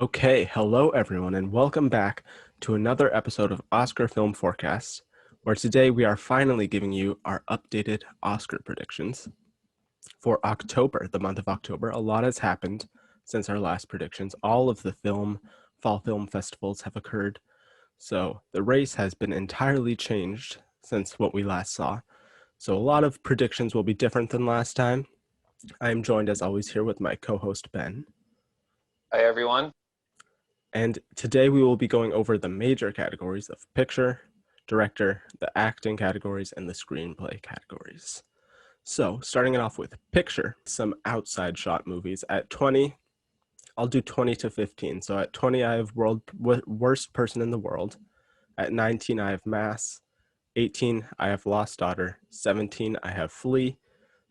Okay, hello everyone, and welcome back to another episode of Oscar Film Forecast, where today we are finally giving you our updated Oscar predictions for October, the month of October. A lot has happened since our last predictions. All of the fall film festivals have occurred, so the race has been entirely changed since what we last saw. So a lot of predictions will be different than last time. I am joined as always here with my co-host Ben. Hi, everyone. And today we will be going over the major categories of picture, director, the acting categories, and the screenplay categories. So, starting it off with picture, some outside shot movies. At 20, I'll do 20 to 15. So at 20, I have worst person in the world. At 19, I have Mass. 18, I have Lost Daughter. 17, I have Flea.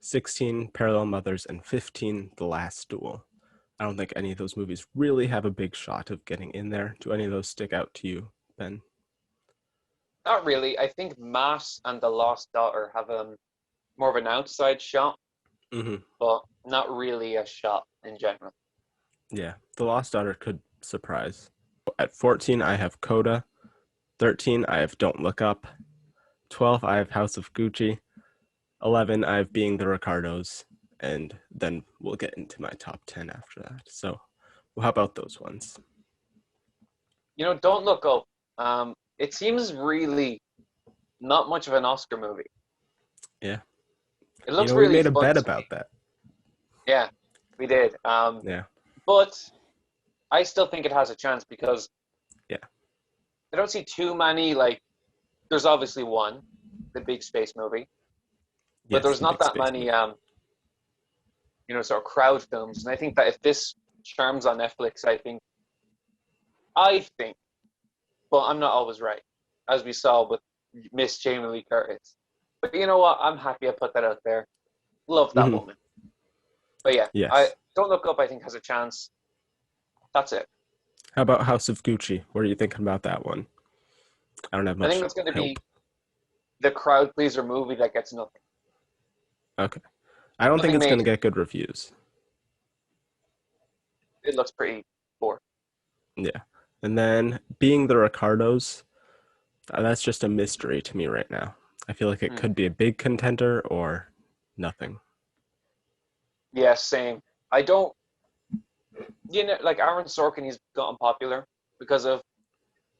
16, Parallel Mothers. And 15, The Last Duel. I don't think any of those movies really have a big shot of getting in there. Do any of those stick out to you, Ben? Not really. I think Matt and The Lost Daughter have more of an outside shot, Mm-hmm. but not really a shot in general. Yeah, The Lost Daughter could surprise. At 14, I have Coda. 13, I have Don't Look Up. 12, I have House of Gucci. 11, I have Being the Ricardos. And then we'll get into my top 10 after that. So, well, how about those ones? Don't Look Up. It seems really not much of an Oscar movie. Yeah. It looks We really made a fun bet to me. about that. Yeah, we did. Yeah. But I still think it has a chance because Yeah. I don't see too many, like, there's obviously one, the big space movie, but Yes, there's the not big that space many, movie. sort of crowd films. And I think that if this charms on Netflix, I think, but I'm not always right, as we saw with Miss Jamie Lee Curtis. But you know what? I'm happy I put that out there. Love that Mm-hmm. woman. But yeah, I Yes. Don't Look Up. I think has a chance. That's it. How about House of Gucci? What are you thinking about that one? I don't have I think much that's going to help. be the crowd pleaser movie that gets nothing. Okay. I don't think Nothing it's going to major. get good reviews. It looks pretty poor. Yeah. And then being the Ricardos, that's just a mystery to me right now. I feel like it Hmm. could be a big contender or nothing. Yeah, same. I don't. Like Aaron Sorkin, he's gotten popular because of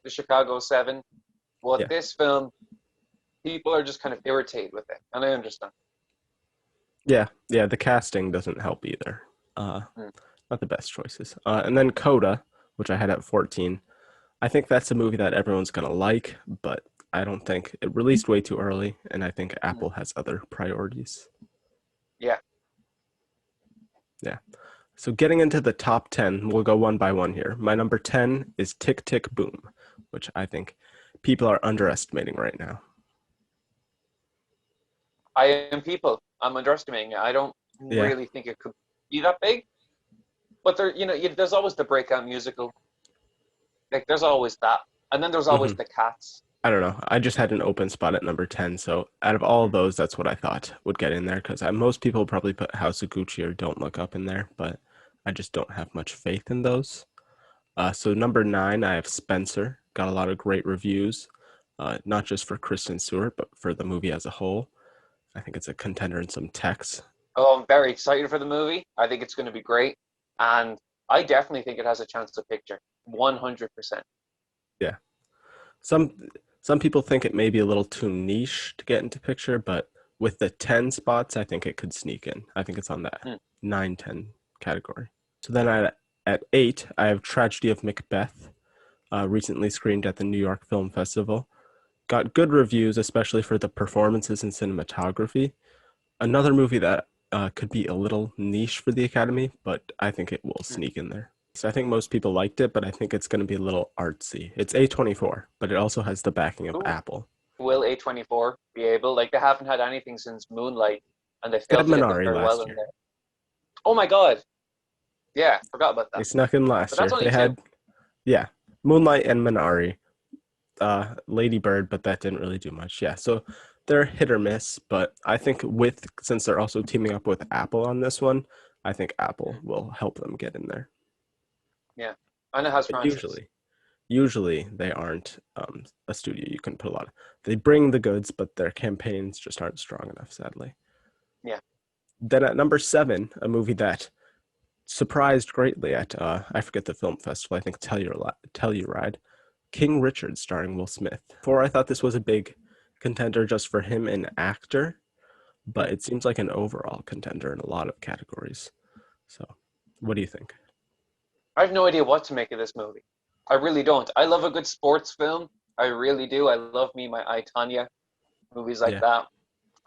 the Chicago Seven. Well, Yeah. this film, people are just kind of irritated with it, and I understand. Yeah. Yeah. The casting doesn't help either. Uh, Hmm. not the best choices. And then Coda, which I had at 14. I think that's a movie that everyone's going to like, but I don't think it released way too early. And I think Hmm. Apple has other priorities. Yeah. Yeah. So getting into the top 10, we'll go one by one here. My number 10 is Tick Tick Boom, which I think people are underestimating right now. I am people. I'm underestimating it. I don't Yeah. really think it could be that big. But there's always the breakout musical. Like there's always that, and then there's always Hmm. the cats. I don't know. I just had an open spot at number 10. So out of all of Mm. those, that's what I thought would get in there because most people probably put House of Gucci or Don't Look Up in there, but I just don't have much faith in those. So number 9, I have Spencer. Got a lot of great reviews, not just for Kristen Stewart, but for the movie as a whole. I think it's a contender in some texts. Oh, I'm very excited for the movie. I think it's going to be great, and I definitely think it has a chance to picture 100%. Yeah. Some some people think it may be a little too niche to get into picture, but with the 10 spots, I think it could sneak in. I think it's on that Hmm. 9-10 category. So then at 8, I have Tragedy of Macbeth, recently screened at the New York Film Festival. Got good reviews, especially for the performances and cinematography. Another movie that could be a little niche for the Academy, but I think it will Hmm. sneak in there. So I think most people liked it, but I think it's going to be a little artsy. It's A24, but it also has the backing of Ooh, Apple. will A24 be able? Like they haven't had anything since Moonlight, and they They had failed to get the Minari farewell last in year. there. Oh my God! Yeah, forgot about They that. snuck in But last that's year. only They two. had, yeah, Moonlight and Minari, Lady Bird, but that didn't really do much. Yeah, so they're hit or miss, but I think since they're also teaming up with Apple on this one, I think Apple Hmm. will help them get in there. Yeah. And it has But franchise. usually they aren't a studio you can put a lot of. They bring the goods, but their campaigns just aren't strong enough, sadly. Yeah. Then at number 7, a movie that surprised greatly at I forget the film festival. I think Telluride. King Richard, starring Will Smith. For I thought this was a big contender just for him, an actor, but Mm. it seems like an overall contender in a lot of categories. So, what do you think? I have no idea what to make of this movie. I really don't. I love a good sports film. I really do. I love me my I, Tanya movies like Yeah, that.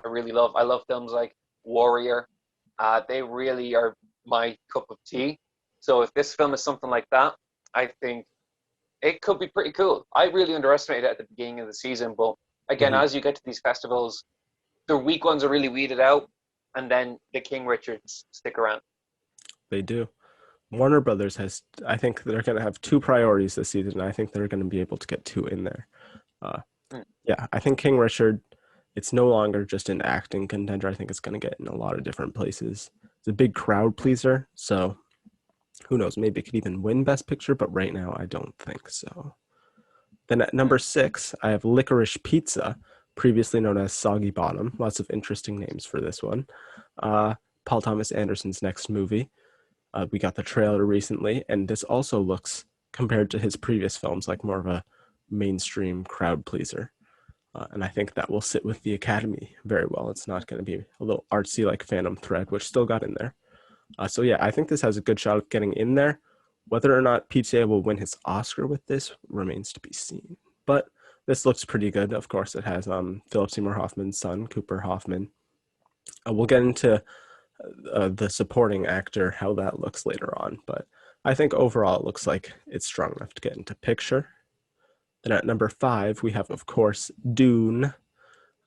I love films like Warrior. They really are my cup of tea. So if this film is something like that, I think it could be pretty cool. I really underestimated it at the beginning of the season, but again, hmm as you get to these festivals, the weak ones are really weeded out, and then the King Richards stick around. they do. Warner Brothers has, I think they're going to have two priorities this season. I think they're going to be able to get two in there. Uh, Mm. yeah, I think King Richard, it's no longer just an acting contender. I think it's going to get in a lot of different places. It's a big crowd pleaser, so who knows? Maybe it could even win Best Picture, but right now I don't think so. Then at Mm. number 6, I have Licorice Pizza, previously known as Soggy Bottom. Lots of interesting names for this one. Uh, Paul Thomas Anderson's next movie. We got the trailer recently, and this also looks, compared to his previous films, like more of a mainstream crowd pleaser. And I think that will sit with the Academy very well. It's not going to be a little artsy like Phantom Thread, which still got in there. So yeah, I think this has a good shot of getting in there. Whether or not PTA will win his Oscar with this remains to be seen. But this looks pretty good. Of course, it has Philip Seymour Hoffman's son, Cooper Hoffman. We'll get into the supporting actor, how that looks later on. But I think overall it looks like it's strong enough to get into picture. Then at number 5, we have, of course, Dune.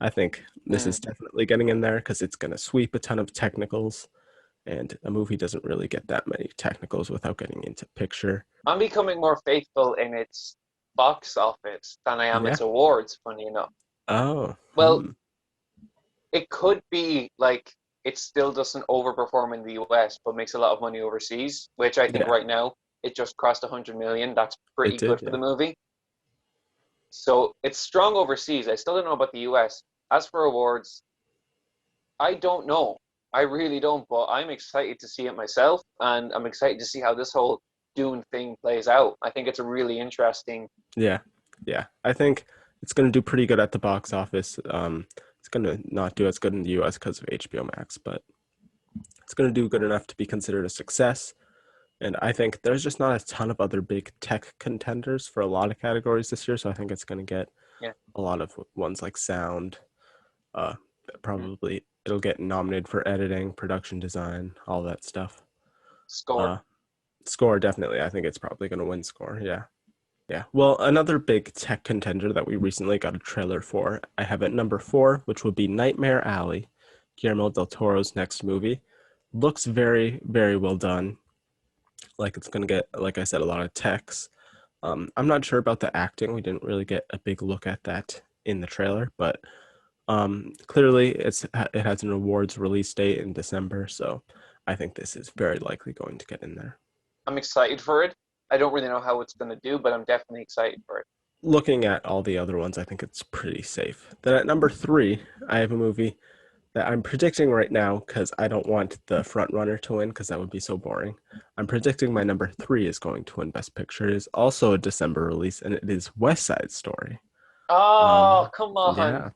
I think this Mm. is definitely getting in there because it's going to sweep a ton of technicals, and a movie doesn't really get that many technicals without getting into picture. I'm becoming more faithful in its box office than I am Yeah. its awards, funny enough. Oh. Well, it could be like it still doesn't overperform in the US, but makes a lot of money overseas, which I think Yeah, right now it just crossed 100 million. That's it pretty good did. for Yeah. the movie. So it's strong overseas. I still don't know about the US. As for awards, I don't know. I really don't, but I'm excited to see it myself, and I'm excited to see how this whole Dune thing plays out. I think it's a really interesting. Yeah. Yeah. I think it's going to do pretty good at the box office. It's going to not do as good in the US because of HBO Max, but it's going to do good Hmm. enough to be considered a success. And I think there's just not a ton of other big tech contenders for a lot of categories this year. So I think it's going to get Yeah. a lot of ones like sound. Uh, Hmm. Probably it'll get nominated for editing, production design, all that stuff. Score. Uh, Score, definitely. I think it's probably going to win score. Yeah. Yeah. Well, another big tech contender that we recently got a trailer for, I have at number 4, which would be Nightmare Alley, Guillermo del Toro's next movie. Looks very, very well done. Like it's going to get, like I said, a lot of techs. I'm not sure about the acting. We didn't really get a big look at that in the trailer, but clearly it has an awards release date in December, so I think this is very likely going to get in there. I'm excited for it. I don't really know how it's going to do, but I'm definitely excited for it. Looking at all the other ones, I think it's pretty safe. Then at number 3, I have a movie that I'm predicting right now because I don't want the front runner to win because that would be so boring. I'm predicting my number 3 is going to win Best Picture. It is also a December release, and it is West Side Story. Oh, come on. Yeah.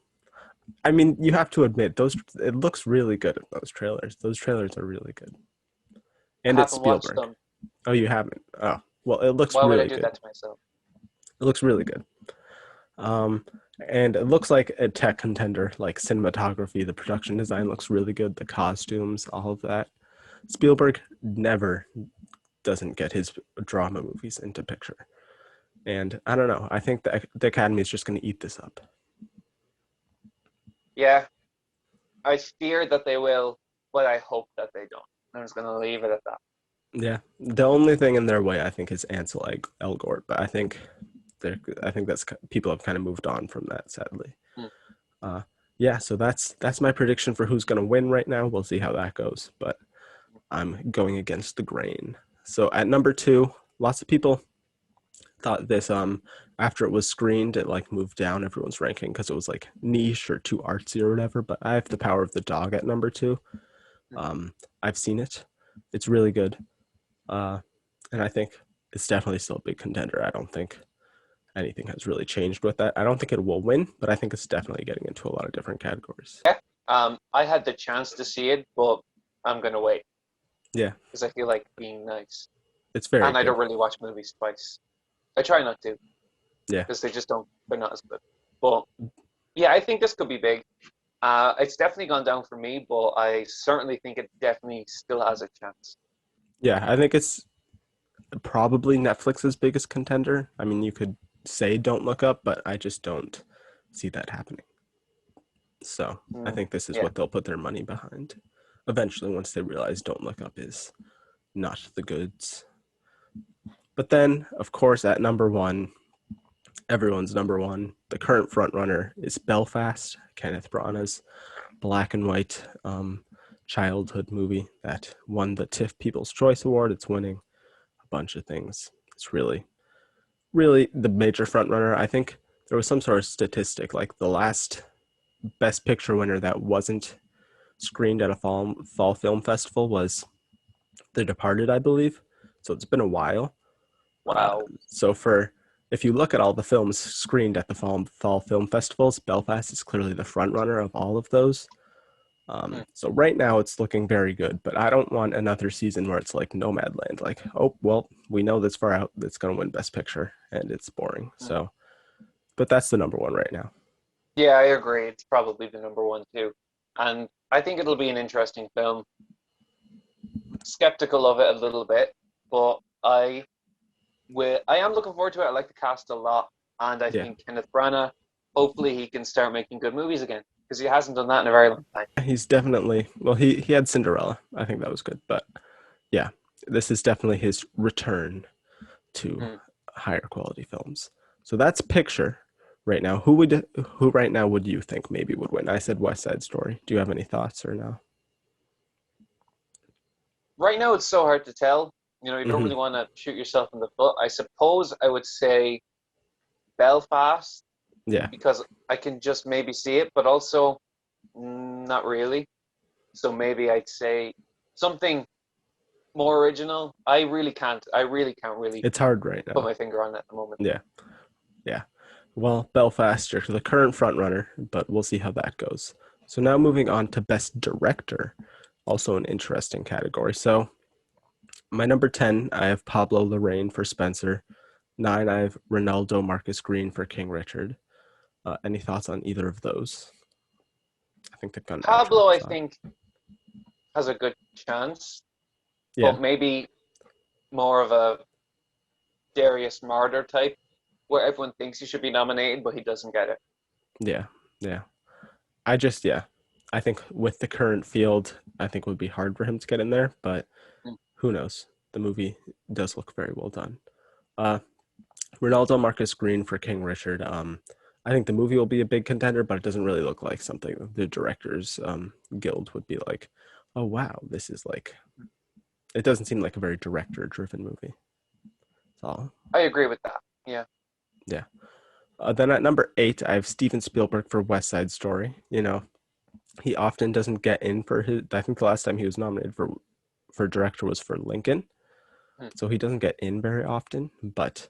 I mean, you have to admit those. It looks really good in those trailers. Those trailers are really good, I and it's haven't watched Spielberg. them. Oh, you haven't? Oh, well, it looks Why would I really do good. that to myself? It looks really good. Um, and it looks like a tech contender, like cinematography. The production design looks really good. The costumes, all of that. Spielberg never doesn't get his drama movies into picture, and I don't know. I think the Academy is just going to eat this up. Yeah, I fear that they will, but I hope that they don't. I'm just going to leave it at that. Yeah, the only thing in their way, I think, is Ansel Elgort, but I think that's people have kind of moved on from that, sadly. Hmm. Uh, yeah, so that's my prediction for who's going to win right now. We'll see how that goes, but I'm going against the grain. So at number 2, lots of people thought this after it was screened, it like moved down everyone's ranking because it was like niche or too artsy or whatever. But I have The Power of the Dog at number two. Um, I've seen it. It's really good. And I think it's definitely still a big contender. I don't think anything has really changed with that. I don't think it will win, but I think it's definitely getting into a lot of different categories. Yeah. I had the chance to see it, but I'm gonna wait Yeah, because I feel like being nice, it's very and I good. don't really watch movies twice. I try not to Yeah, because they just don't. They're not as good. But yeah, I think this could be big. It's definitely gone down for me, but I certainly think it definitely still has a chance. yeah. I think it's probably Netflix's biggest contender. I mean, you could say Don't Look Up, but I just don't see that happening. So I Mm, think this is yeah. what they'll put their money behind eventually once they realize Don't Look Up is not the goods. But then, of course, at number one, everyone's number one, the current frontrunner is Belfast, Kenneth Branagh's black and white childhood movie that won the TIFF People's Choice Award. It's winning a bunch of things. It's really the major frontrunner. I think there was some sort of statistic like the last Best Picture winner that wasn't screened at a fall film festival was The Departed, I believe. So it's been a while. Uh, Wow. so for if you look at all the films screened at the fall film festivals, Belfast is clearly the front runner of all of those. Mm, So right now it's looking very good, but I don't want another season where it's like Nomadland, like, oh well, we know this far out that's going to win Best Picture, and it's boring. mm. So, but that's the number one right now. Yeah, I agree. It's probably the number one too, and I think it'll be an interesting film. Skeptical of it a little bit, but I am looking forward to it. I like the cast a lot, and I Yeah, think Kenneth Branagh. Hopefully, he can start making good movies again because he hasn't done that in a very long time. he's definitely well. He had Cinderella. I think that was good, but yeah, this is definitely his return to Mm. higher quality films. So that's picture right now. Who right now would you think maybe would win? I said West Side Story. Do you have any thoughts or no? Right now, it's so hard to tell. You don't Hmm. really want to shoot yourself in the foot. I suppose I would say Belfast Yeah, because I can just maybe see it, but also not really. So maybe I'd say something more original. I really can't. I really can't really it's hard right put now. my finger on it at the moment. Yeah, yeah. Well, Belfast, you're the current front runner, but we'll see how that goes. So now moving on to Best Director, also an interesting category. So my number 10, I have Pablo Larraín for Spencer. 9, I have Ronaldo Marcus Green for King Richard. Any thoughts on either of those? I think they've gone naturally Pablo, to I top. think, has a good chance, Yeah, but maybe more of a Darius Martyr type, where everyone thinks he should be nominated, but he doesn't get it. yeah, yeah. Yeah, I think with the current field, I think it would be hard for him to get in there, but Mm. who knows? The movie does look very well done. Uh, Ronaldo Marcus Green for King Richard. I think the movie will be a big contender, but it doesn't really look like something the directors guild would be like, oh wow, this is like. It doesn't seem like a very director-driven movie. That's all. I agree with that. Yeah. Yeah. Then at number 8, I have Steven Spielberg for West Side Story. He often doesn't get in for his. I think the last time he was nominated for director was for Lincoln, Mm. so he doesn't get in very often. But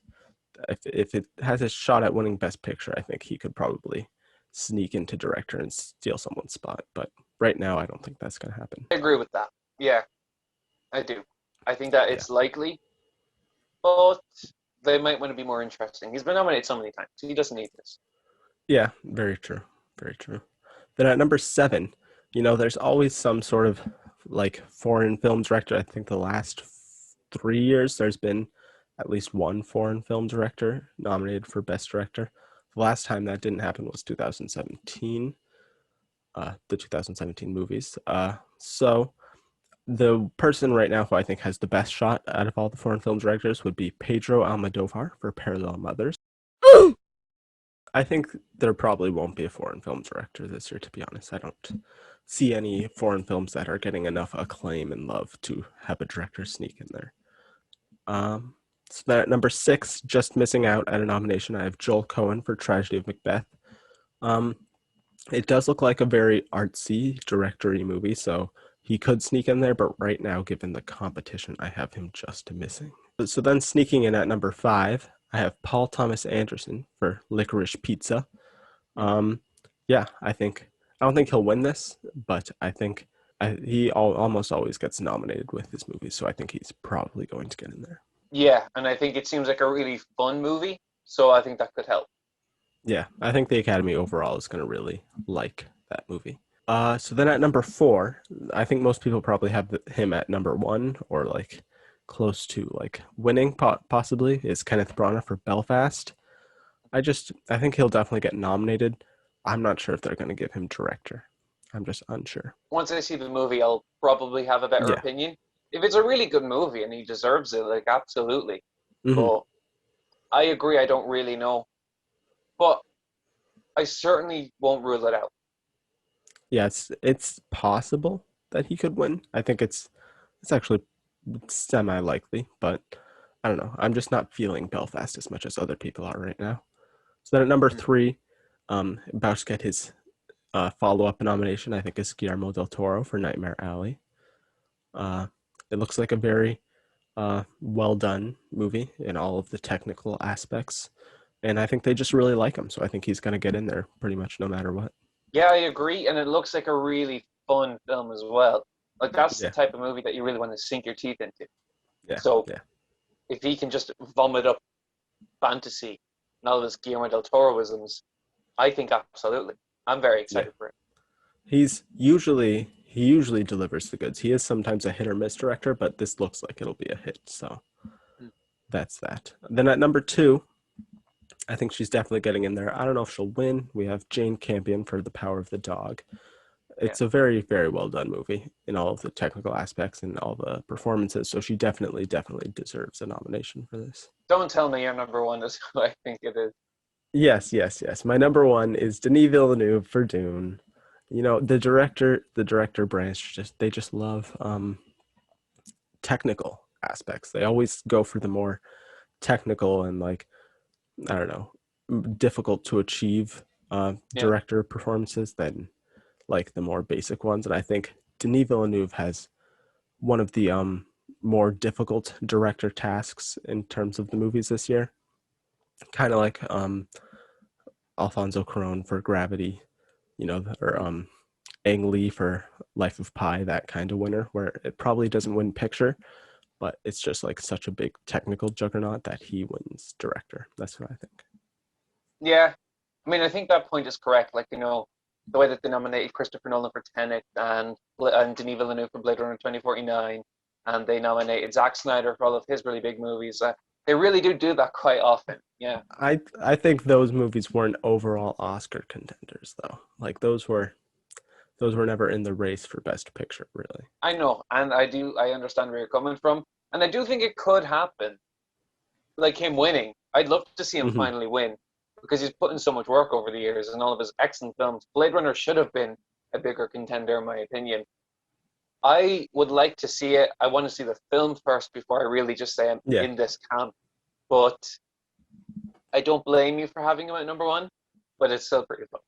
if it has a shot at winning Best Picture, I think he could probably sneak into director and steal someone's spot. But right now, I don't think that's going to happen. I agree with that. Yeah, I do. I think that Yeah, it's likely, but they might want to be more interesting. He's been nominated so many times. He doesn't need this. yeah, very true, very true. Then at number 7, there's always some sort of like foreign film director. I think the last 3 years there's been at least one foreign film director nominated for Best Director. The last time that didn't happen was 2017, the 2017 movies. So the person right now who I think has the best shot out of all the foreign film directors would be Pedro Almodovar for Parallel Mothers. I think there probably won't be a foreign film director this year, to be honest. I don't see any foreign films that are getting enough acclaim and love to have a director sneak in there. Um, So then at number 6, just missing out at a nomination, I have Joel Cohen for Tragedy of Macbeth. Um, it does look like a very artsy, directory movie, so he could sneak in there, but right now, given the competition, I have him just missing. So then sneaking in at number 5, I have Paul Thomas Anderson for Licorice Pizza. Um, yeah, I don't think he'll win this, but I think he almost always gets nominated with his movies, so I think he's probably going to get in there. Yeah, and I think it seems like a really fun movie, so I think that could help. Yeah, I think the Academy overall is going to really like that movie. So then at number 4, I think most people probably have him at number 1 or like close to like winning possibly is Kenneth Branagh for Belfast. I think he'll definitely get nominated. I'm not sure if they're going to give him director. I'm just unsure. Once I see the movie, I'll probably have a better Yeah. opinion. If it's a really good movie and he deserves it, like absolutely. Hmm. But I agree, I don't really know. But I certainly won't rule it out. Yeah, it's possible that he could win. I think it's actually semi likely, but I don't know. I'm just not feeling Belfast as much as other people are right now. So then at number Mm. 3, about to get his follow up nomination, I think is Guillermo del Toro for Nightmare Alley. Uh, it looks like a very well done movie in all of the technical aspects, and I think they just really like him. So I think he's going to get in there pretty much no matter what. Yeah, I agree, and it looks like a really fun film as well. Like that's the Yeah, type of movie that you really want to sink your teeth into. yeah, So yeah, if he can just vomit up fantasy and all of his Guillermo del Toroisms, I think absolutely. I'm very yeah. excited for it. He usually delivers the goods. He is sometimes a hit or miss director, but this looks like it'll be a hit. So Mm. that's that. Then at number 2, I think she's definitely getting in there. I don't know if she'll win. We have Jane Campion for The Power of the Dog. Yeah. It's a very, very well done movie in all of the technical aspects and all the performances. So she definitely deserves a nomination for this. Don't tell me your number one is who I think it is. Yes, yes, yes. My number 1 is Denis Villeneuve for Dune. You know, the director branch they just love technical aspects. They always go for the more technical and like I don't know, difficult to achieve Yeah. director performances than like the more basic ones. And I think Denis Villeneuve has one of the more difficult director tasks in terms of the movies this year. Kind of like Alfonso Cuarón for Gravity, you know, or Ang Lee for Life of Pi, that kind of winner, where it probably doesn't win picture, but it's just like such a big technical juggernaut that he wins director. That's what I think. Yeah. I mean, I think that point is correct. Like, the way that they nominated Christopher Nolan for Tenet and Denis Villeneuve for Blade Runner 2049, and they nominated Zack Snyder for all of his really big movies. They really do that quite often. Yeah. I think those movies weren't overall Oscar contenders though. Like those were never in the race for Best Picture, really. I know, and I understand where you're coming from, and I do think it could happen, like him winning. I'd love to see him Hmm. finally win because he's put in so much work over the years and all of his excellent films. Blade Runner should have been a bigger contender, in my opinion. I would like to see it. I want to see the film first before I really just say I'm Yeah, in this camp. But I don't blame you for having him at number one, but it's still pretty fun.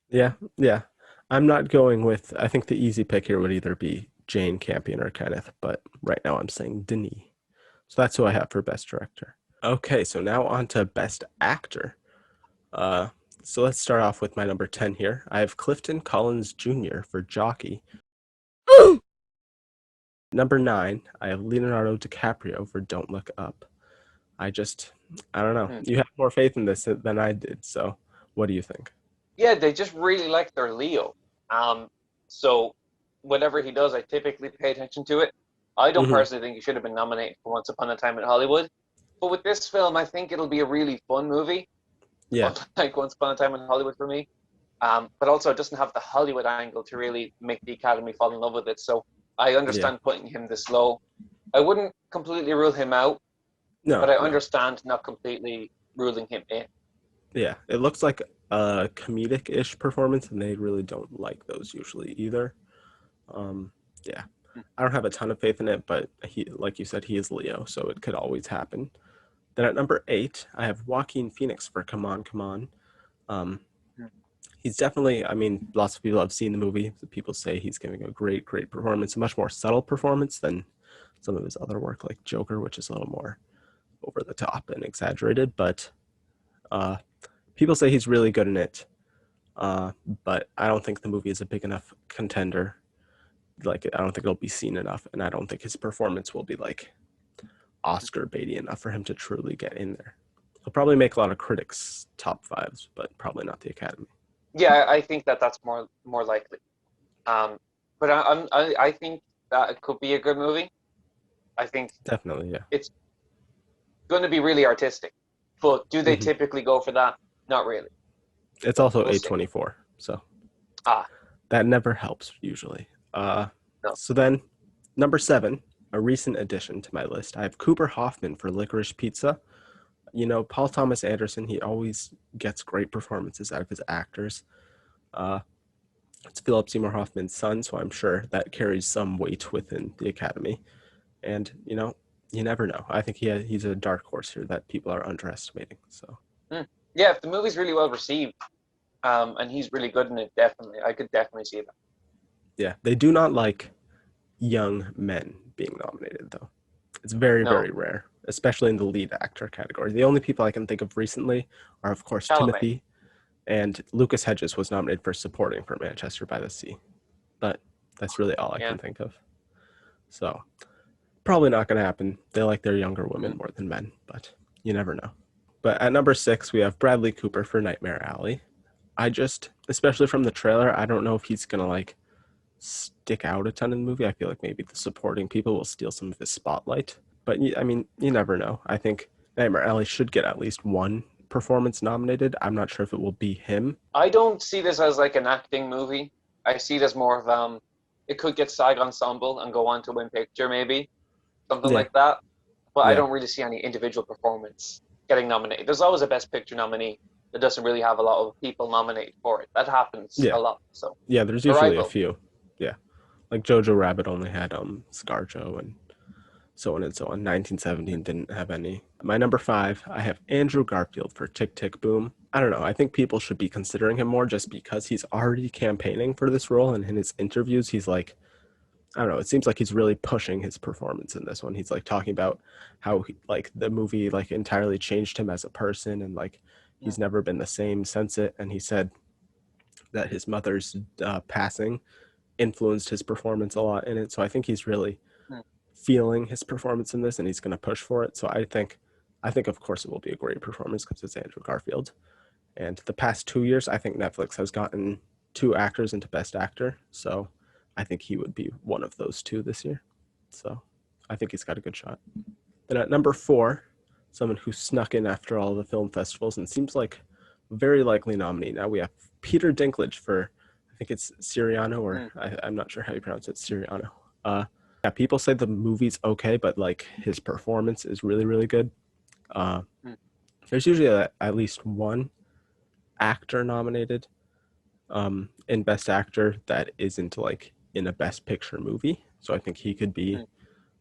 yeah, yeah. I'm not going with. I think the easy pick here would either be Jane Campion or Kenneth, but right now I'm saying Denis. So that's who I have for Best Director. Okay, so now on to Best Actor. Uh, so let's start off with my number 10 here. I have Clifton Collins Jr. for Jockey. Number 9, I have Leonardo DiCaprio for Don't Look Up. I just, I don't know. Hmm. You have more faith in this than I did. So what do you think? Yeah, they just really like their Leo. Um, so whatever he does, I typically pay attention to it. I don't Hmm. personally think he should have been nominated for Once Upon a Time in Hollywood, but with this film, I think it'll be a really fun movie, Yeah, unlike Once Upon a Time in Hollywood for me. But also, it doesn't have the Hollywood angle to really make the Academy fall in love with it. So I yeah. understand putting him this low. I wouldn't completely rule him out, but No, I no. understand not completely ruling him in. Yeah, it looks like a comedic-ish performance, and they really don't like those usually either. Um, yeah, I don't have a ton of faith in it, but he, like you said, he is Leo, so it could always happen. Then at number 8, I have Joaquin Phoenix for Come On, Come On. Um, Mm. he's definitely, I mean, lots of people have seen the movie. People say he's giving a great, great performance, a much more subtle performance than some of his other work, like Joker, which is a little more over the top and exaggerated. But uh, people say he's really good in it. Uh, but I don't think the movie is a big enough contender. Like, I don't think it'll be seen enough, and I don't think his performance will be like Oscar baity enough for him to truly get in there. He'll probably make a lot of critics' top fives, but probably not the Academy. Yeah, I think that that's more likely. Um, but I think that it could be a good movie. I think Definitely, yeah. it's going to be really artistic. But do they Hmm. typically go for that? Not really. It's So also we'll see. A24, so Ah, that never helps usually. Uh, no. so then, number 7, a recent addition to my list. I have Cooper Hoffman for Licorice Pizza. You know, Paul Thomas Anderson, he always gets great performances out of his actors. Uh, it's Philip Seymour Hoffman's son, so I'm sure that carries some weight within the Academy. And, you know, you never know. I think he's a dark horse here that people are underestimating. So, Hmm. Yeah, if the movie's really well received, and he's really good in it, definitely, I could definitely see that. yeah, they do not like young men being nominated, though. It's very, No, very rare, especially in the lead actor category. The only people I can think of recently are, of course, Chalamet. Timothy, and Lucas Hedges was nominated for supporting for Manchester by the Sea. But that's really all I Yeah. can think of. So, probably not going to happen. They like their younger women Mm. more than men, but you never know. But at number 6, we have Bradley Cooper for Nightmare Alley. I just, especially from the trailer, I don't know if he's going to like stick out a ton in the movie. I feel like maybe the supporting people will steal some of his spotlight. But I mean, you never know. I think Nightmare Alley should get at least one performance nominated. I'm not sure if it will be him. I don't see this as like an acting movie. I see it as more of it could get SAG Ensemble and go on to win picture maybe something Yeah, like that. But I yeah, don't really see any individual performance getting nominated. There's always a Best Picture nominee that doesn't really have a lot of people nominated for it. That happens yeah, a lot. So yeah. There's usually a Arrival. few. Yeah, like Jojo Rabbit only had ScarJo and so on and so on. 1917 didn't have any. My number 5, I have Andrew Garfield for Tick Tick Boom. I don't know. I think people should be considering him more just because he's already campaigning for this role, and in his interviews, he's like, I don't know. It seems like he's really pushing his performance in this one. He's like talking about how like the movie like entirely changed him as a person, and like Mm, he's never been the same since it. And he said that his mother's passing influenced his performance a lot in it. So I think he's really mm, feeling his performance in this, and he's going to push for it. So I think of course it will be a great performance because it's Andrew Garfield. And the past 2 years, I think Netflix has gotten 2 actors into Best Actor. So I think he would be one of those 2 this year. So I think he's got a good shot. Then at number 4, someone who snuck in after all the film festivals and seems like a very likely nominee. Now we have Peter Dinklage for, I think it's Siriano, or mm, I'm not sure how you pronounce it, Siriano. Yeah, people say the movie's okay, but like his performance is really, really good. Uh, mm, there's usually at least one actor nominated in Best Actor that isn't like in a Best Picture movie. So I think he could be mm.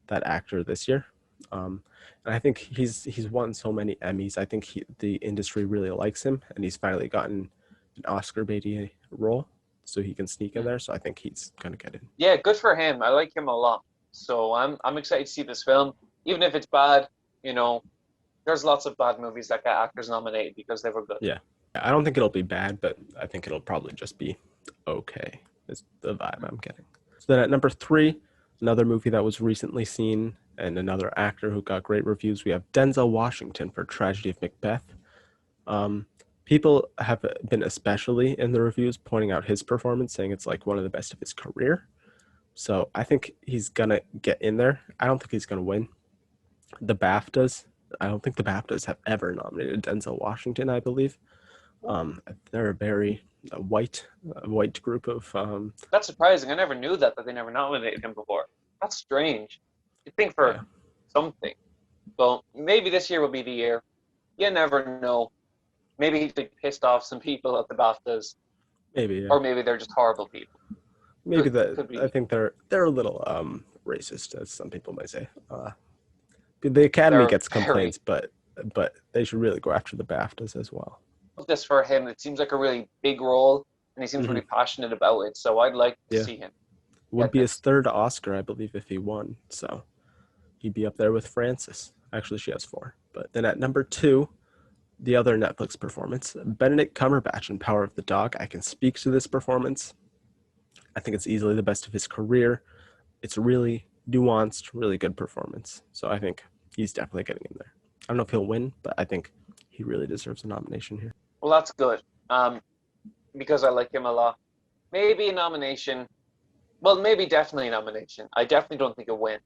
that actor this year. And I think he's won so many Emmys. I think the industry really likes him, and he's finally gotten an Oscar baity role, so he can sneak in Mm. there. So I think he's gonna get in. Yeah, good for him. I like him a lot. So I'm excited to see this film. Even if it's bad, you know, there's lots of bad movies that get actors nominated because they were good. Yeah, I don't think it'll be bad, but I think it'll probably just be okay. Is the vibe Mm, I'm getting. So then at number 3, another movie that was recently seen and another actor who got great reviews. We have Denzel Washington for Tragedy of Macbeth. Um, people have been especially in the reviews pointing out his performance, saying it's like one of the best of his career. So I think he's gonna get in there. I don't think he's gonna win the BAFTAs. I don't think the BAFTAs have ever nominated Denzel Washington. I believe they're a very white group of That's surprising. I never knew that they never nominated him before. That's strange. You'd think for yeah, something. Well, maybe this year will be the year. You never know. Maybe he pissed off some people at the BAFTAs, maybe, yeah, or maybe they're just horrible people. maybe Could that. could I be. think they're a little racist, as some people might say. The Academy They're gets very. complaints, but but they should really go after the BAFTAs as well. This for him. It seems like a really big role, and he seems Hmm. really passionate about it. So I'd like to Yeah, see him would get be his this. third Oscar, I believe, if he won. So he'd be up there with Frances. Actually, she has four. But then at number two, the other Netflix performance, Benedict Cumberbatch in Power of the Dog. I can speak to this performance. I think it's easily the best of his career. It's really nuanced, really good performance. So I think he's definitely getting in there. I don't know if he'll win, but I think he really deserves a nomination here. Well, that's good. Because I like him a lot. Maybe a nomination. Well, maybe definitely a nomination. I definitely don't think a win.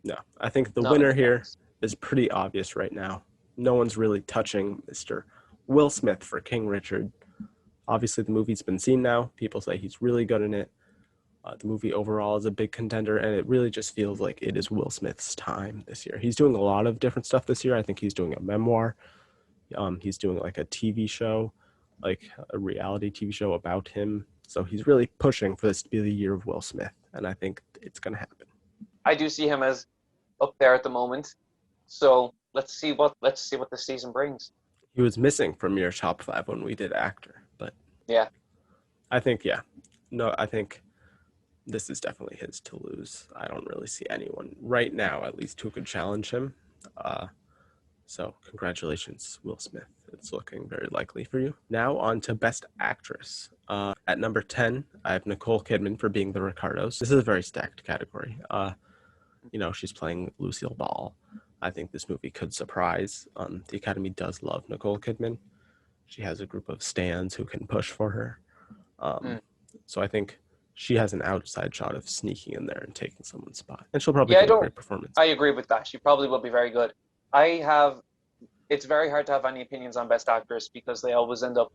No, I think the Not in winner the here cards. is pretty obvious right now. No one's really touching Mr. Will Smith for King Richard. Obviously, the movie's been seen now. People say he's really good in it. The movie overall is a big contender, and it really just feels like it is Will Smith's time this year. He's doing a lot of different stuff this year. I think he's doing a memoir. He's doing like a TV show, like a reality TV show about him. So he's really pushing for this to be the year of Will Smith, and I think it's going to happen. I do see him as up there at the moment. So let's see what the season brings. He was missing from your top five when we did actor, but Yeah. I think yeah, no, I think this is definitely his to lose. I don't really see anyone right now, at least, who could challenge him. Uh, so congratulations, Will Smith. It's looking very likely for you. Now on to Best Actress. At number 10, I have Nicole Kidman for being the Ricardos. This is a very stacked category. She's playing Lucille Ball. I think this movie could surprise. The Academy does love Nicole Kidman. She has a group of stans who can push for her. Mm. So I think she has an outside shot of sneaking in there and taking someone's spot. And she'll probably Yeah, I give a don't great performance. I agree with that. She probably will be very good. I have it's very hard to have any opinions on Best Actress because they always end up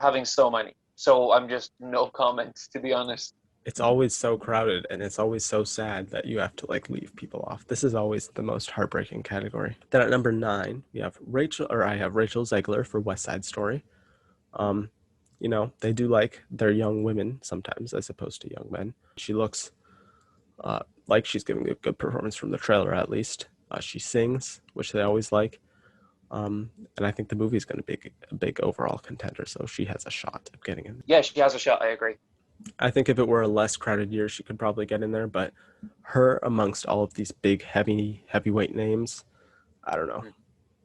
having so many. So I'm just no comments, to be honest. It's always so crowded and it's always so sad that you have to like leave people off. This is always the most heartbreaking category. Then at number 9, I have Rachel Zegler for West Side Story. Um, they do like their young women sometimes as opposed to young men. She looks like she's giving a good performance from the trailer at least. She sings, which they always like. And I think the movie is going to be a big overall contender, so she has a shot of getting in. Yeah, she has a shot. I agree. I think if it were a less crowded year, she could probably get in there, but her amongst all of these big heavyweight names, I don't know. Mm,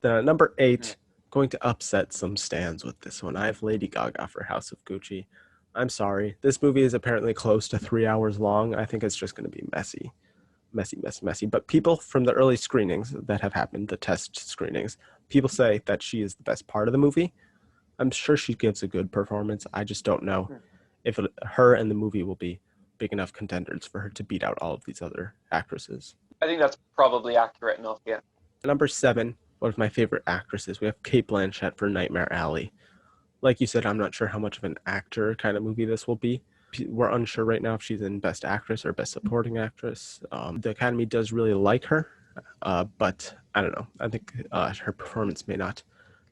Then at number mm. 8, going to upset some stands with this one. I have Lady Gaga for House of Gucci. I'm sorry. This movie is apparently close to 3 hours long. I think it's just going to be messy. Messy, messy, messy. But people from the early screenings that have happened, the test screenings, people say that she is the best part of the movie. I'm sure she gives a good performance. I just don't know Mm. if her and the movie will be big enough contenders for her to beat out all of these other actresses. I think that's probably accurate enough. Yeah. Number 7, one of my favorite actresses, we have Kate Blanchett for Nightmare Alley. Like you said, I'm not sure how much of an actor kind of movie this will be. We're unsure right now if she's in Best Actress or Best Supporting Actress. The Academy does really like her, but I don't know. I think her performance may not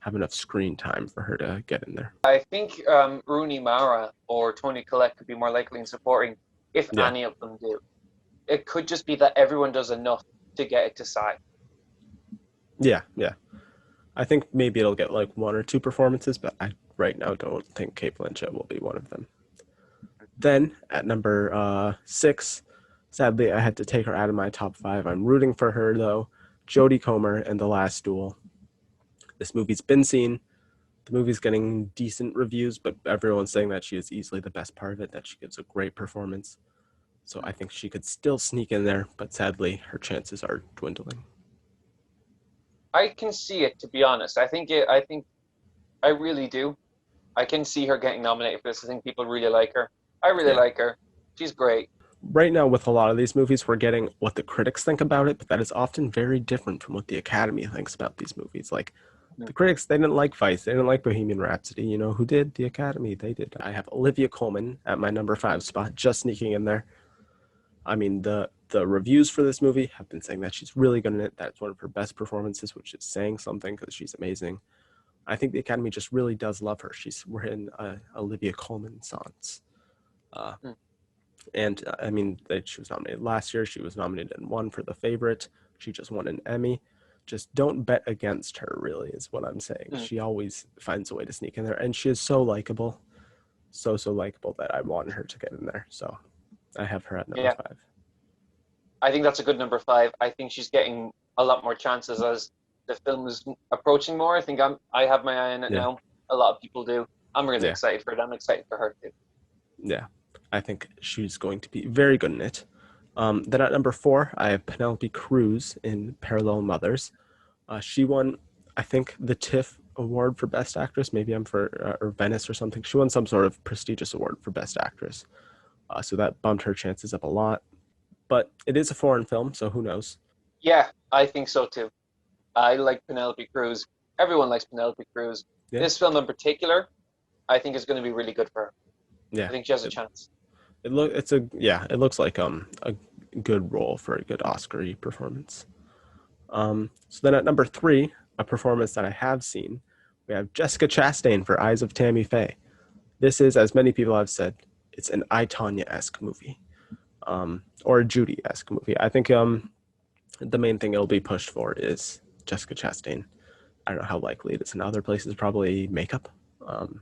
have enough screen time for her to get in there. I think Rooney Mara or Toni Collette could be more likely in supporting if Yeah, any of them do. It could just be that everyone does enough to get it to side. yeah. I think maybe it'll get like one or two performances, but I right now don't think Kate Blanchett will be one of them. Then at number 6, sadly I had to take her out of my top 5. I'm rooting for her though. Jodie Comer and The Last Duel. This movie's been seen. The movie's getting decent reviews, but everyone's saying that she is easily the best part of it, that she gives a great performance. So I think she could still sneak in there, but sadly her chances are dwindling. I can see it, to be honest. I think I really do. I can see her getting nominated for this. I think people really like her. I really Yeah. like her. She's great. Right now, with a lot of these movies, we're getting what the critics think about it, but that is often very different from what the Academy thinks about these movies. Like, Mm. the critics, they didn't like Vice, they didn't like Bohemian Rhapsody. You know, who did? The Academy, they did. I have Olivia Colman at my number 5 spot, just sneaking in there. I mean, the reviews for this movie have been saying that she's really good in it. That's one of her best performances, which is saying something because she's amazing. I think the Academy just really does love her. We're in Olivia Colman sans. Uh, Mm. and I mean, she was nominated last year. She was nominated and won for The Favorite. She just won an Emmy. just don't bet against her, really, is what I'm saying. Mm. She always finds a way to sneak in there, and she is so likable, so likable that I want her to get in there. So I have her at number Yeah, 5. I think that's a good number five. I think she's getting a lot more chances as the film is approaching more. I have my eye on it Yeah, now. A lot of people do. I'm really yeah, excited for it. I'm excited for her too. yeah. I think she's going to be very good in it. Then at number 4, I have Penelope Cruz in Parallel Mothers. She won, I think, the TIFF award for Best Actress. Maybe I'm for or Venice or something. She won some sort of prestigious award for Best Actress. So that bumped her chances up a lot. But it is a foreign film, so who knows? Yeah, I think so too. I like Penelope Cruz. Everyone likes Penelope Cruz. Yeah, This film in particular, I think is going to be really good for her. I yeah. think she has a It, chance. it looks like a good role for a good Oscar performance. So then at number 3, a performance that I have seen, we have Jessica Chastain for Eyes of Tammy Faye. This is, as many people have said, it's an I, Tonya-esque movie, or a Judy-esque movie. I think the main thing it'll be pushed for is Jessica Chastain. I don't know how likely it is in other places, probably makeup. Um,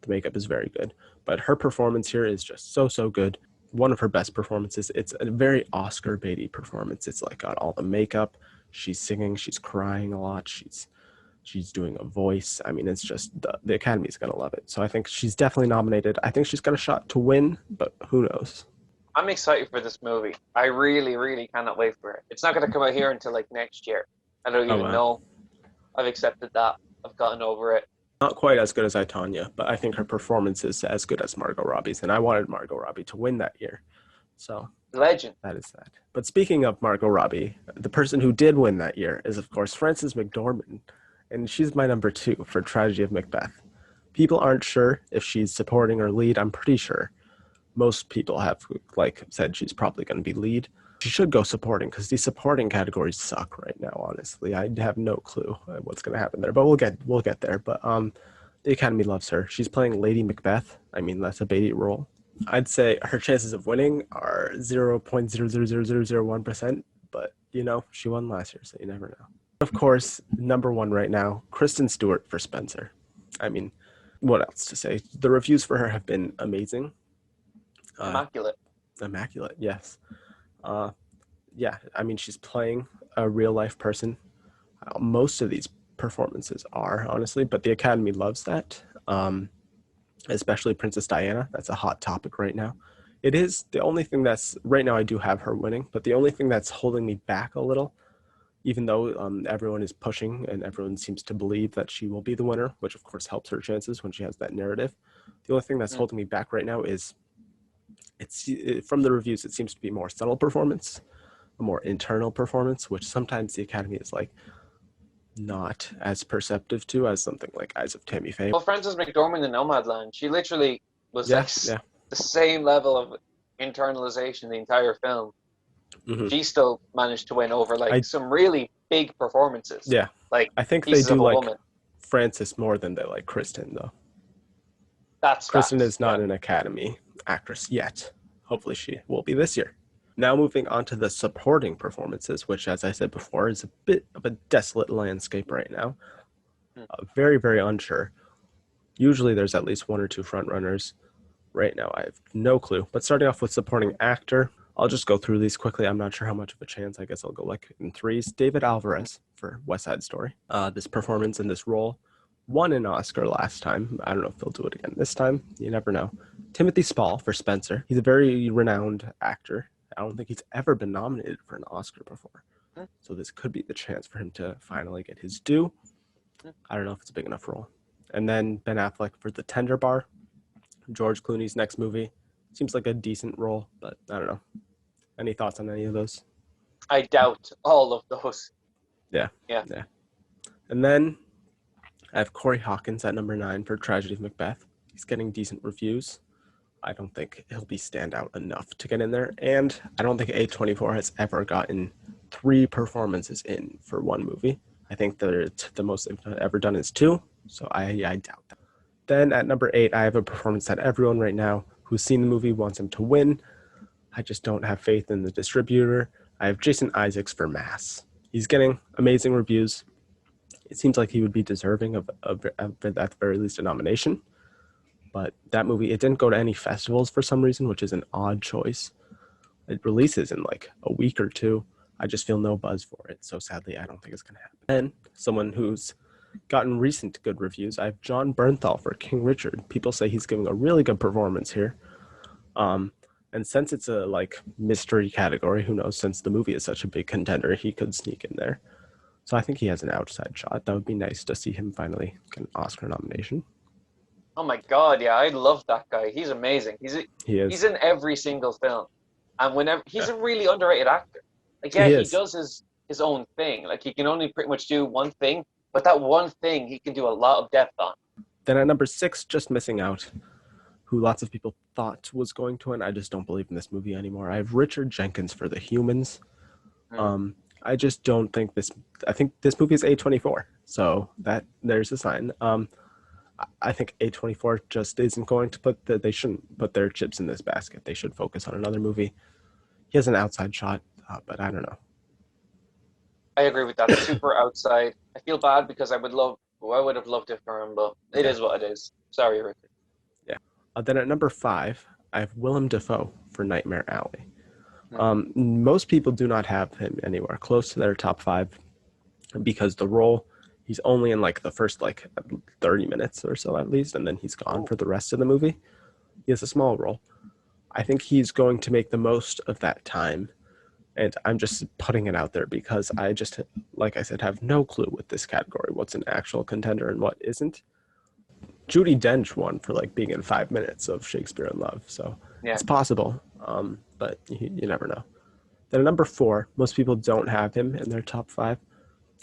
the makeup is very good, but her performance here is just so good. One of her best performances. It's a very Oscar baity performance. It's like got all the makeup. She's singing. She's crying a lot. She's doing a voice. I mean, it's just the Academy's gonna love it. So I think she's definitely nominated. I think she's got a shot to win, but who knows? I'm excited for this movie. I really, really cannot wait for it. It's not going to come out here until like next year. I don't Oh even wow, know. I've accepted that. I've gotten over it. not quite as good as I, Tonya, but I think her performance is as good as Margot Robbie's, and I wanted Margot Robbie to win that year. So Legend. that is that. But speaking of Margot Robbie, the person who did win that year is, of course, Frances McDormand, and she's my number 2 for Tragedy of Macbeth. People aren't sure if she's supporting or lead. I'm pretty sure most people have said she's probably going to be lead. She should go supporting because these supporting categories suck right now. Honestly, I have no clue what's going to happen there, but we'll get there. But the Academy loves her. She's playing Lady Macbeth. I mean, that's a Beatty role. I'd say her chances of winning are 0.00001%, but she won last year, so you never know. Of course, number 1 right now, Kristen Stewart for Spencer. I mean, what else to say? The reviews for her have been amazing. Uh, Immaculate. Immaculate, yes. Uh, yeah, I mean, she's playing a real life person. Most of these performances are, honestly, but the Academy loves that. Especially Princess Diana. That's a hot topic right now. It is the only thing that's right now. I do have her winning, but the only thing that's holding me back a little, even though everyone is pushing and everyone seems to believe that she will be the winner, which of course helps her chances when she has that narrative. The only thing that's Mm. holding me back right now is from the reviews, it seems to be more subtle performance, a more internal performance, which sometimes the Academy is like not as perceptive to as something like Eyes of Tammy Faye. Well, Frances McDormand in Nomadland, she literally was Yeah, like yeah. the same level of internalization the entire film. Hmm. She still managed to win over like I some really big performances, Yeah, like I think they Pieces of do a like Woman. Frances more than they like Kristen, though. That's Kristen facts. is Yeah. not an Academy actress yet. Hopefully, she will be this year. Now, moving on to the supporting performances, which, as I said before, is a bit of a desolate landscape right now. Hmm. Very, very unsure. Usually, there's at least 1 or 2 frontrunners. Right now, I have no clue. But starting off with supporting actor, I'll just go through these quickly. I'm not sure how much of a chance. I guess I'll go like in threes. David Alvarez for West Side Story. This performance in this role won an Oscar last time. I don't know if they'll do it again this time. You never know. Timothy Spall for Spencer. He's a very renowned actor. I don't think he's ever been nominated for an Oscar before. Hmm. So this could be the chance for him to finally get his due. Hmm. I don't know if it's a big enough role. And then Ben Affleck for The Tender Bar. George Clooney's next movie. Seems like a decent role, but I don't know. Any thoughts on any of those? I doubt all of those. Yeah, Yeah. yeah. And then I have Corey Hawkins at number 9 for Tragedy of Macbeth. He's getting decent reviews. I don't think he'll be standout enough to get in there. And I don't think A24 has ever gotten 3 performances in for one movie. I think the most they've ever done is 2, so I doubt that. Then at number 8, I have a performance that everyone right now who's seen the movie wants him to win. I just don't have faith in the distributor. I have Jason Isaacs for Mass. He's getting amazing reviews. It seems like he would be deserving of at the very least a nomination. But that movie, it didn't go to any festivals for some reason, which is an odd choice. It releases in like a week or two. I just feel no buzz for it. So sadly, I don't think it's going to happen. And someone who's gotten recent good reviews, I have John Bernthal for King Richard. People say he's giving a really good performance here. Um, and since it's a like mystery category, who knows? Since the movie is such a big contender, he could sneak in there. So I think he has an outside shot. That would be nice to see him finally get an Oscar nomination. Oh my God, yeah, I love that guy. He's amazing. He is. He's in every single film, and whenever he's Yeah, a really underrated actor. Like, yeah, he he is. does his own thing. Like, he can only pretty much do one thing, but that one thing he can do a lot of depth on. Then at number 6, just missing out, who lots of people thought was going to win. I just don't believe in this movie anymore. I have Richard Jenkins for The Humans. Mm. I just don't think this. I think this movie is A24, so that there's a sign. I think A24 just isn't going to they shouldn't put their chips in this basket. They should focus on another movie. He has an outside shot, but I don't know. I agree with that. Super outside. I feel bad because I would have loved it for him, but it Yeah, is what it is. Sorry, Richard. yeah. Then at number 5, I have Willem Dafoe for Nightmare Alley. Mm. Most people do not have him anywhere close to their top 5 because the role, he's only in like the first like 30 minutes or so at least, and then he's gone Oh, for the rest of the movie. He has a small role. I think he's going to make the most of that time. And I'm just putting it out there because I just, like I said, have no clue with this category what's an actual contender and what isn't. Judi Dench won for like being in 5 minutes of Shakespeare in Love, so yeah. it's possible, but you never know. Then at number 4, most people don't have him in their top 5.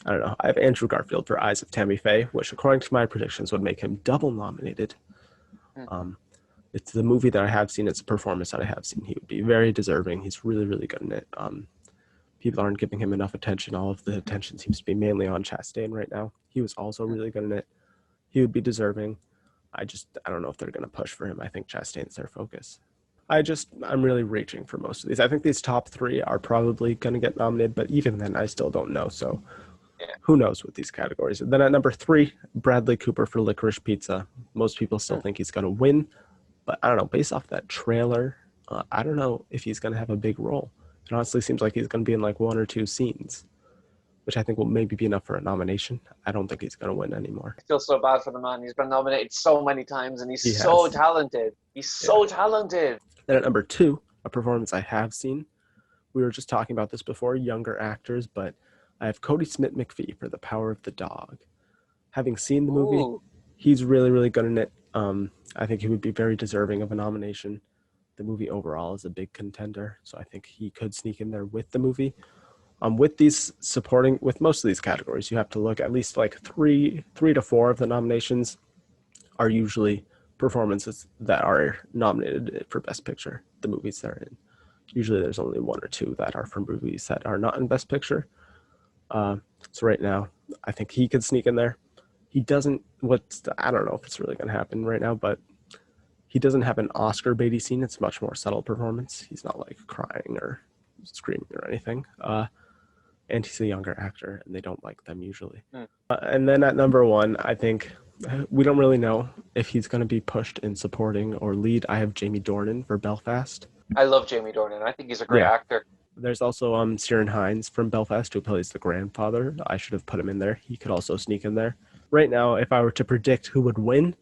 I don't know. I have Andrew Garfield for Eyes of Tammy Faye, which, according to my predictions, would make him double nominated. Mm. Um, it's the movie that I have seen. It's a performance that I have seen. He would be very deserving. He's really, really good in it. People aren't giving him enough attention. All of the attention seems to be mainly on Chastain right now. He was also Mm. really good in it. He would be deserving. I don't know if they're going to push for him. I think Chastain's their focus. I'm really reaching for most of these. I think these top 3 are probably going to get nominated, but even then, I still don't know. So Yeah. who knows with these categories. And then at number 3, Bradley Cooper for Licorice Pizza. Most people still Mm. think he's going to win, but I don't know. Based off that trailer, I don't know if he's going to have a big role. It honestly seems like he's going to be in like 1 or 2 scenes, which I think will maybe be enough for a nomination. I don't think he's going to win anymore. I feel so bad for the man. He's been nominated so many times and He he's so has. talented. He's Yeah. so talented. Then at number 2, a performance I have seen. We were just talking about this before, younger actors, but I have Cody Smith-McPhee for The Power of the Dog. Having seen the movie, Ooh. he's really, really good in it. I think he would be very deserving of a nomination. The movie overall is a big contender, so I think he could sneak in there with the movie. With most of these categories, you have to look at least like three to four of the nominations are usually performances that are nominated for Best Picture. The movies they're in. Usually, there's only 1 or 2 that are from movies that are not in Best Picture. Uh, so right now, I think he could sneak in there. He doesn't. I don't know if it's really going to happen right now, but he doesn't have an Oscar baity scene. It's a much more subtle performance. He's not like crying or screaming or anything. And he's a younger actor, and they don't like them usually. Mm. And then at number 1, I think we don't really know if he's going to be pushed in supporting or lead. I have Jamie Dornan for Belfast. I love Jamie Dornan. I think he's a great Yeah. actor. There's also Ciaran Hinds from Belfast who plays the grandfather. I should have put him in there. He could also sneak in there. Right now, if I were to predict who would win,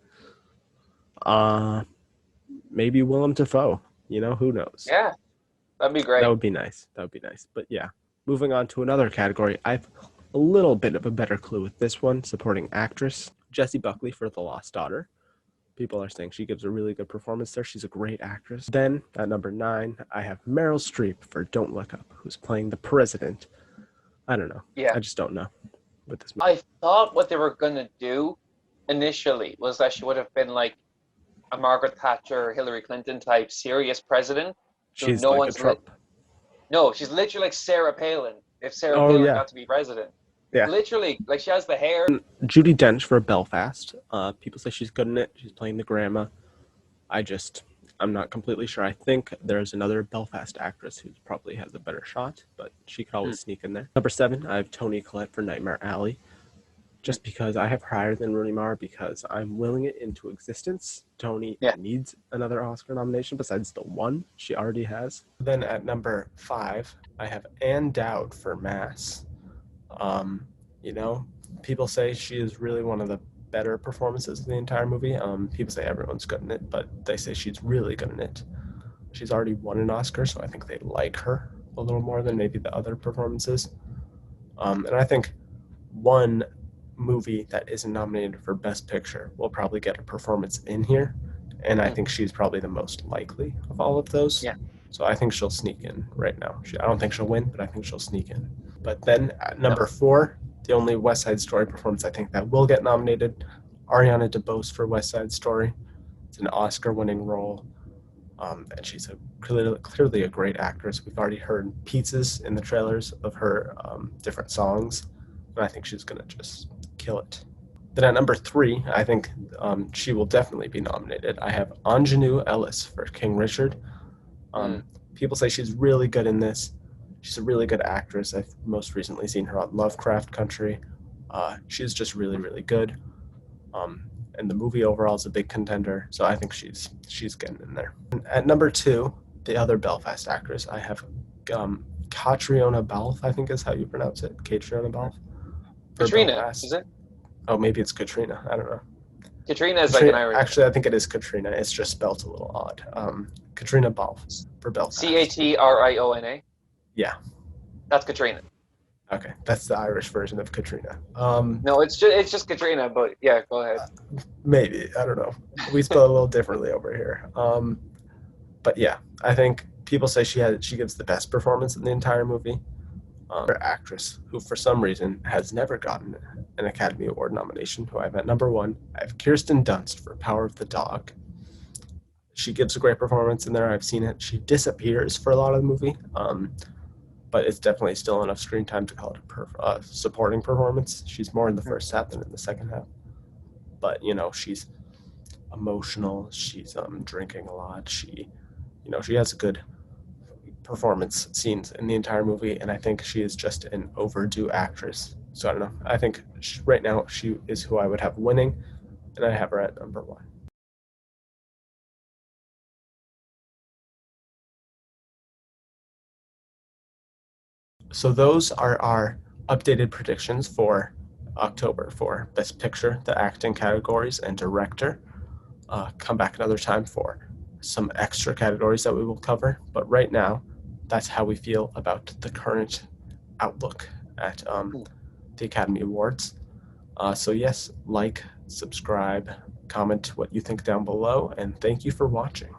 maybe Willem Dafoe. Who knows? Yeah, that'd be That great. would be nice. That would be nice. But yeah, moving on to another category. I've a little bit of a better clue with this one. Supporting actress Jessie Buckley for The Lost Daughter. People are saying she gives a really good performance there. She's a great actress. Then at number 9, I have Meryl Streep for Don't Look Up, who's playing the president. I don't know. Yeah. I just don't know with this movie. I thought what they were gonna do initially was that she would have been like a Margaret Thatcher, Hillary Clinton type serious president who She's no like a one's Trump. no, she's literally like Sarah Palin if Sarah Oh Palin yeah, got to be president. yeah. Literally, like she has the hair. Judi Dench for Belfast. People say she's good in it. She's playing the grandma. I'm not completely sure. I think there's another Belfast actress who probably has a better shot, but she could Mm, always sneak in there. Number 7, I have Toni Collette for Nightmare Alley, mm. just because I have her higher than Rooney Mara because I'm willing it into existence. Toni Yeah. needs another Oscar nomination besides the one she already has. Then at number 5, I have Anne Dowd for Mass. Um, you know, people say she is really one of the better performances of the entire movie. People say everyone's good in it, but they say she's really good in it. She's already won an Oscar, so I think they like her a little more than maybe the other performances. And I think one movie that isn't nominated for Best Picture will probably get a performance in here, and I Mm, think she's probably the most likely of all of those. yeah. So I think she'll sneak in right now. I don't think she'll win, but I think she'll sneak in. But then at No. number 4, the only West Side Story performance I think that will get nominated, Ariana DeBose for West Side Story. It's an Oscar-winning role, and she's clearly a great actress. We've already heard pieces in the trailers of her different songs, and I think she's gonna just kill it. Then at number 3, I think she will definitely be nominated. I have Ingenue Ellis for King Richard. Mm, Um, People say she's really good in this. She's a really good actress. I've most recently seen her on Lovecraft Country. She's just really, really good. Um, and the movie overall is a big contender, so I think she's getting in there. And at number 2, the other Belfast actress, I have Catriona Balfe, I think is how you pronounce it. Catriona mm. Balfe for Katrina, is Belfast. it? Oh, maybe it's Katrina. I don't know. Katrina is like an Katrina, Irish name. actually, I think it is Katrina. It's just spelt a little odd. Katrina Balfe for Belfast. Catriona. Yeah. That's Katrina. Okay, that's the Irish version of Katrina. No, it's just Katrina. But yeah, go ahead. Maybe I don't know. We spell it a little differently over here. But yeah, I think people say she gives the best performance in the entire movie. Her actress who, for some reason, has never gotten an Academy Award nomination. Who I have at number 1. I have Kirsten Dunst for Power of the Dog. She gives a great performance in there. I've seen it. She disappears for a lot of the movie, but it's definitely still enough screen time to call it a supporting performance. She's more in the Mm. first half than in the second half. But she's emotional. She's drinking a lot. She has a good performance scenes in the entire movie, and I think she is just an overdue actress. So I don't know. I think right now she is who I would have winning, and I have her at number 1. So those are our updated predictions for October for Best Picture, the acting categories, and director. Come back another time for some extra categories that we will cover. But right now, that's how we feel about the current outlook at Mm. the Academy Awards. So yes, like, subscribe, comment what you think down below, and thank you for watching.